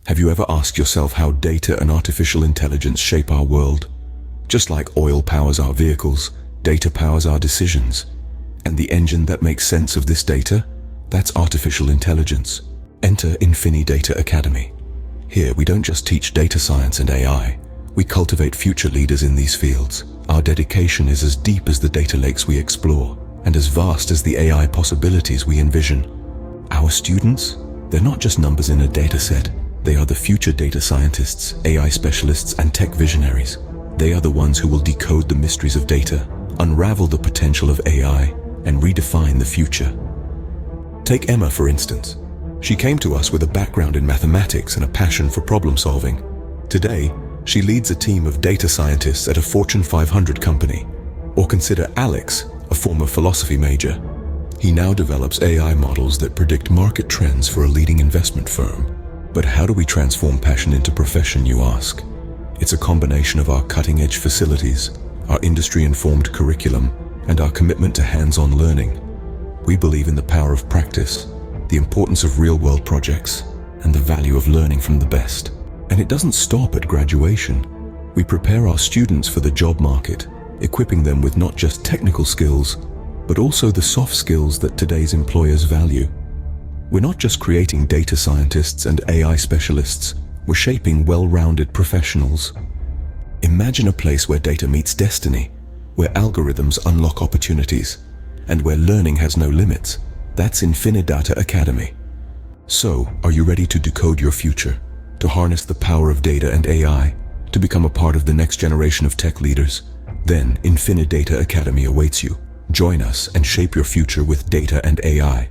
Have you ever asked yourself how data and artificial intelligence shape our world? Just like oil powers our vehicles, data powers our decisions. And the engine that makes sense of this data? That's artificial intelligence. Enter InfiniData Academy. Here, we don't just teach data science and AI. We cultivate future leaders in these fields. Our dedication is as deep as the data lakes we explore, and as vast as the AI possibilities we envision. Our students, they're not just numbers in a data set. They are the future data scientists, AI specialists, and tech visionaries. They are the ones who will decode the mysteries of data, unravel the potential of AI, and redefine the future. Take Emma, for instance. She came to us with a background in mathematics and a passion for problem solving. Today, she leads a team of data scientists at a Fortune 500 company. Or consider Alex, a former philosophy major. He now develops AI models that predict market trends for a leading investment firm. But how do we transform passion into profession, you ask? It's a combination of our cutting-edge facilities, our industry-informed curriculum, and our commitment to hands-on learning. We believe in the power of practice, the importance of real-world projects, and the value of learning from the best. And it doesn't stop at graduation. We prepare our students for the job market, equipping them with not just technical skills, but also the soft skills that today's employers value. We're not just creating data scientists and AI specialists, we're shaping well-rounded professionals. Imagine a place where data meets destiny, where algorithms unlock opportunities, and where learning has no limits. That's InfiniData Academy. So, are you ready to decode your future, to harness the power of data and AI, to become a part of the next generation of tech leaders? Then, InfiniData Academy awaits you. Join us and shape your future with data and AI.